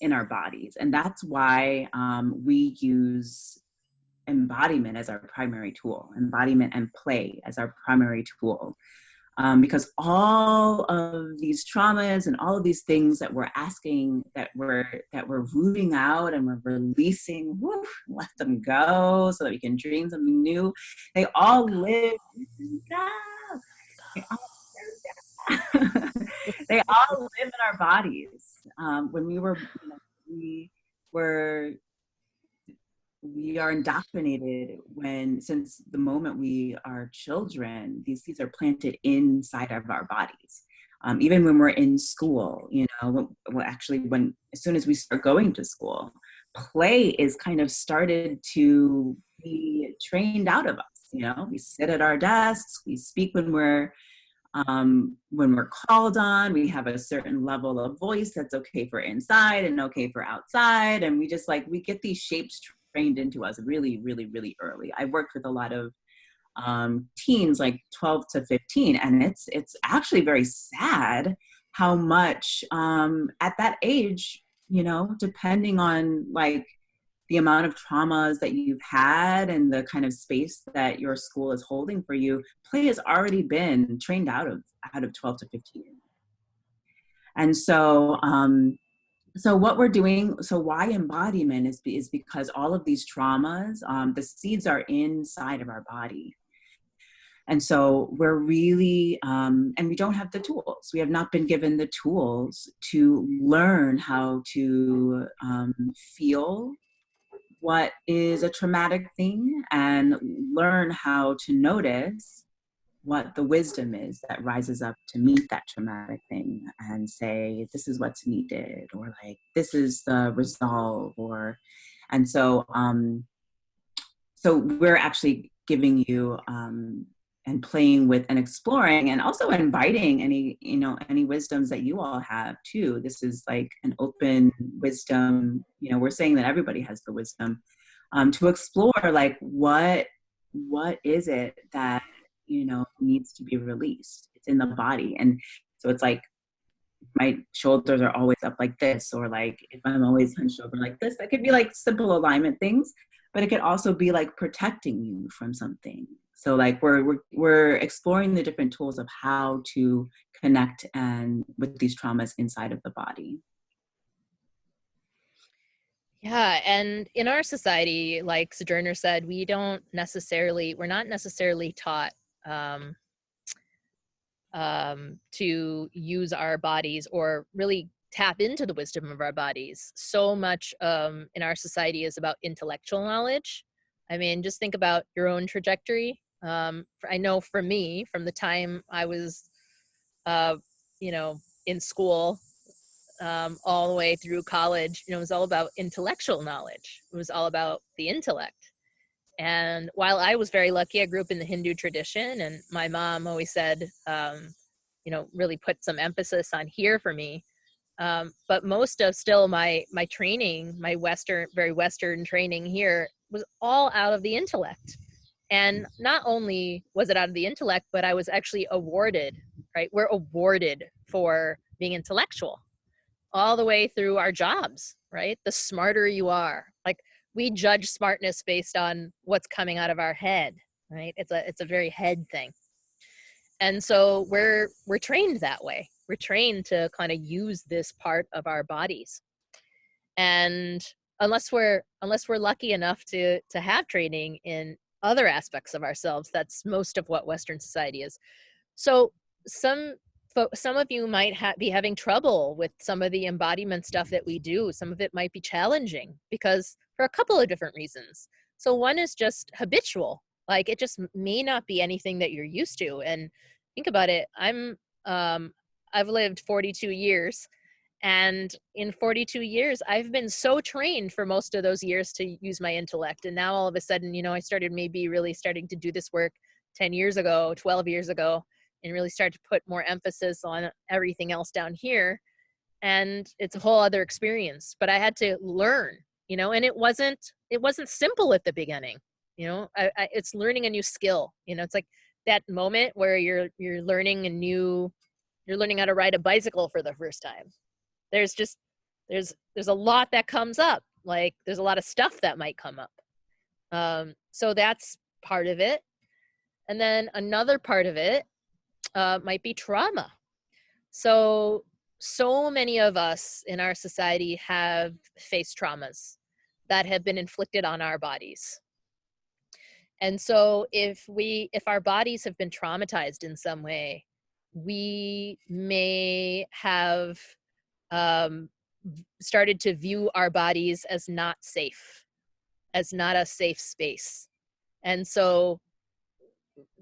in our bodies. And that's why we use embodiment as our primary tool, embodiment and play as our primary tool. Because all of these traumas and all of these things that we're asking, that we're rooting out and we're releasing, woof, let them go so that we can dream something new. They all live. They all, they all live in our bodies. When we were, we are indoctrinated since the moment we are children. These seeds are planted inside of our bodies. Even when we're in school, as soon as we start going to school, play is kind of started to be trained out of us. We sit at our desks, we speak when we're called on, we have a certain level of voice that's okay for inside and okay for outside. And we just we get these shapes trained into us really, really, really early. I worked with a lot of teens, 12 to 15, and it's actually very sad how much at that age, depending on the amount of traumas that you've had and the kind of space that your school is holding for you, play has already been trained out of 12 to 15. And so what we're doing, so why embodiment is because all of these traumas, the seeds are inside of our body. And so we're really, and we don't have the tools. We have not been given the tools to learn how to feel what is a traumatic thing and learn how to notice what the wisdom is that rises up to meet that traumatic thing and say, this is what's needed, or this is the resolve, and so we're actually giving you and playing with and exploring and also inviting any wisdoms that you all have too. This is an open wisdom, we're saying that everybody has the wisdom to explore what is it that needs to be released. It's in the body. And so it's my shoulders are always up like this, or if I'm always hunched over like this, that could be simple alignment things, but it could also be protecting you from something. So we're exploring the different tools of how to connect and with these traumas inside of the body. Yeah, and in our society, like Sojourner said, we're not necessarily taught to use our bodies or really tap into the wisdom of our bodies. So much in our society is about intellectual knowledge. I mean, just think about your own trajectory. I know for me, from the time I was, in school, all the way through college, it was all about intellectual knowledge. It was all about the intellect. And while I was very lucky, I grew up in the Hindu tradition, and my mom always said, really put some emphasis on here for me. But most of still my training, my very Western training here, was all out of the intellect. And not only was it out of the intellect, but I was actually awarded, right? We're awarded for being intellectual all the way through our jobs, right? The smarter you are, we judge smartness based on what's coming out of our head, right? It's a very head thing. And so we're trained that way. We're trained to kind of use this part of our bodies. And unless we're lucky enough to have training in other aspects of ourselves, that's most of what Western society is. So some of you might be having trouble with some of the embodiment stuff that we do. Some of it might be challenging because for a couple of different reasons. So one is just habitual. It just may not be anything that you're used to. And think about it. I've lived 42 years. And in 42 years, I've been so trained for most of those years to use my intellect. And now all of a sudden, I started maybe really starting to do this work 10 years ago, 12 years ago, and really start to put more emphasis on everything else down here. And it's a whole other experience, but I had to learn, and it wasn't simple at the beginning. It's learning a new skill. It's like that moment where you're learning how to ride a bicycle for the first time. There's just there's a lot that comes up. Like there's a lot of stuff that might come up. So that's part of it. And then another part of it might be trauma. So many of us in our society have faced traumas that have been inflicted on our bodies. And so if our bodies have been traumatized in some way, we may have um, started to view our bodies as not safe, as not a safe space. And so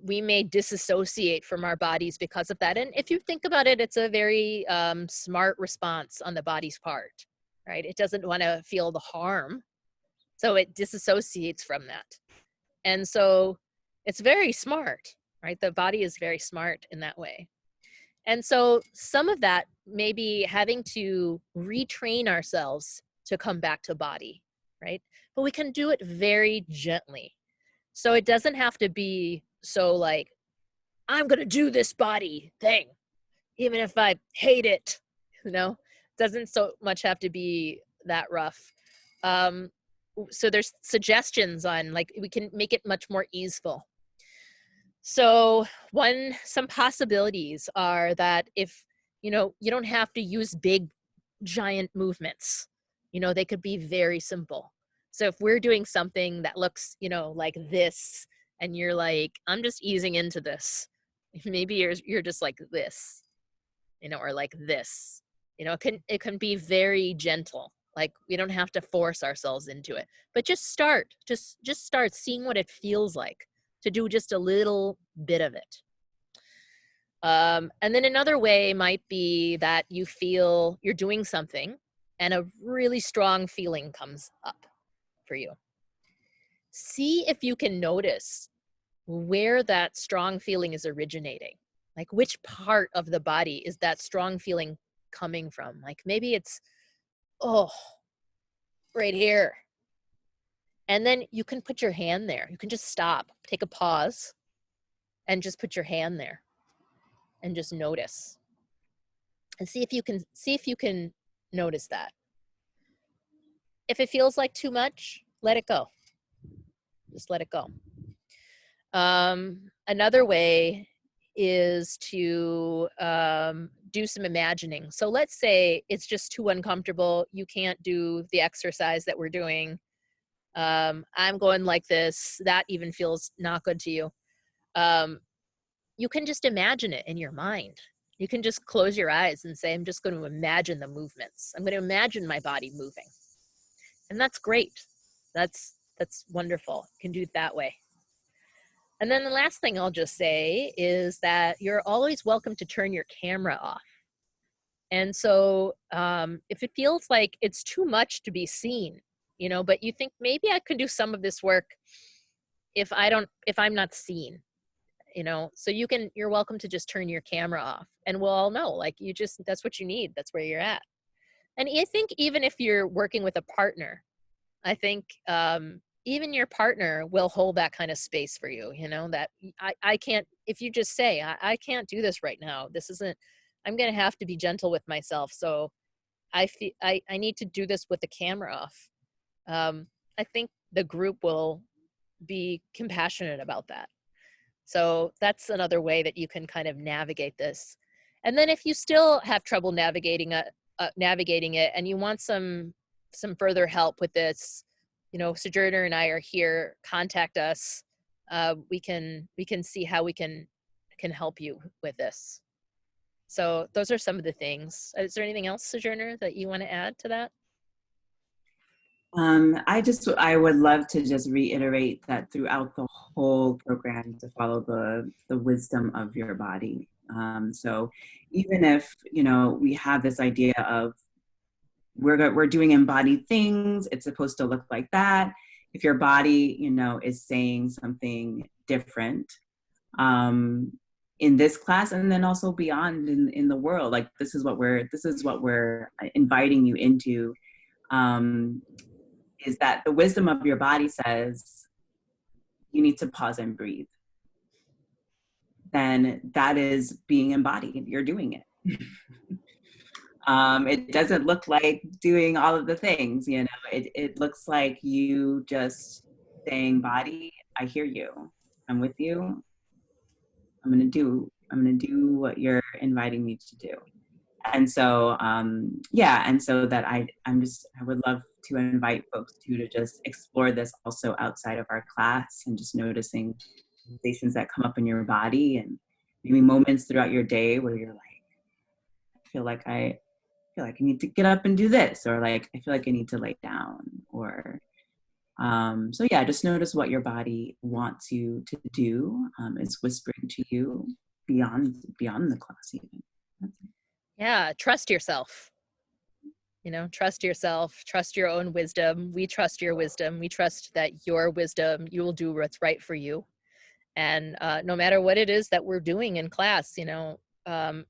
we may disassociate from our bodies because of that. And if you think about it, it's a very smart response on the body's part, right? It doesn't want to feel the harm, so it disassociates from that. And so it's very smart, right? The body is very smart in that way. And so some of that may be having to retrain ourselves to come back to body, right? But we can do it very gently. So it doesn't have to be so like, I'm going to do this body thing, even if I hate it, you know? It doesn't so much have to be that rough. So there's suggestions on like, we can make it much more easeful. So some possibilities are that if, you don't have to use big, giant movements, they could be very simple. So if we're doing something that looks, like this, and you're like, I'm just easing into this, maybe you're just like this, or like this, it can be very gentle. Like we don't have to force ourselves into it, but just start seeing what it feels like to do just a little bit of it. And then another way might be that you feel you're doing something and a really strong feeling comes up for you. See if you can notice where that strong feeling is originating. Like which part of the body is that strong feeling coming from? Like maybe it's, oh, right here. And then you can put your hand there. You can just stop, take a pause, and just put your hand there and just notice. And see if you can notice that. If it feels like too much, let it go. Just let it go. Another way is to do some imagining. So let's say it's just too uncomfortable. You can't do the exercise that we're doing. I'm going like this. That even feels not good to you. You can just imagine it in your mind. You can just close your eyes and say, I'm just going to imagine the movements. I'm going to imagine my body moving. And that's great. That's wonderful. You can do it that way. And then the last thing I'll just say is that you're always welcome to turn your camera off. And so if it feels like it's too much to be seen, but you think maybe I could do some of this work if I'm not seen, so you're welcome to just turn your camera off, and we'll all know, like, that's what you need. That's where you're at. And I think even if you're working with a partner, I think even your partner will hold that kind of space for you, that I can't, if you just say, I can't do this right now. I'm going to have to be gentle with myself. So I need to do this with the camera off. I think the group will be compassionate about that. So that's another way that you can kind of navigate this. And then if you still have trouble navigating it and you want some further help with this, Sojourner and I are here. Contact us. We can see how we can help you with this. So those are some of the things. Is there anything else, Sojourner, that you want to add to that? I would love to just reiterate that throughout the whole program to follow the wisdom of your body. So even if, we have this idea of we're doing embodied things, it's supposed to look like that. If your body, is saying something different, in this class and then also beyond in the world, like this is what we're inviting you into, is that the wisdom of your body says you need to pause and breathe. Then that is being embodied. You're doing it. It doesn't look like doing all of the things, you know. It looks like you just saying, body, I hear you. I'm with you. I'm gonna do what you're inviting me to do. And so yeah, and so that I would love to invite folks to just explore this also outside of our class, and just noticing sensations that come up in your body, and maybe moments throughout your day where you're like, I feel like I need to get up and do this, or like I feel like I need to lay down, or so yeah, just notice what your body wants you to do. It's whispering to you beyond the class even. That's it. Yeah, trust yourself. Trust yourself, trust your own wisdom. We trust your wisdom. We trust that your wisdom, you will do what's right for you. And no matter what it is that we're doing in class, um,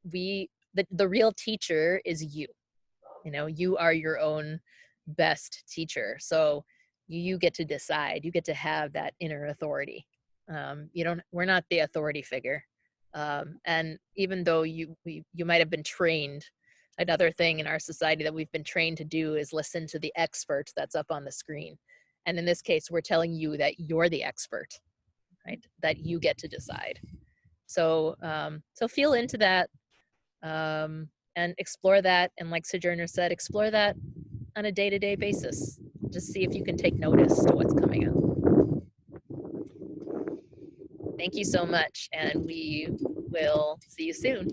the real teacher is you. You are your own best teacher. So you get to decide. You get to have that inner authority. We're not the authority figure. And even though you might have been trained, another thing in our society that we've been trained to do is listen to the expert that's up on the screen. And in this case, we're telling you that you're the expert, right? That you get to decide. So feel into that, and explore that. And like Sojourner said, explore that on a day-to-day basis. Just see if you can take notice to what's coming up. Thank you so much, and we will see you soon.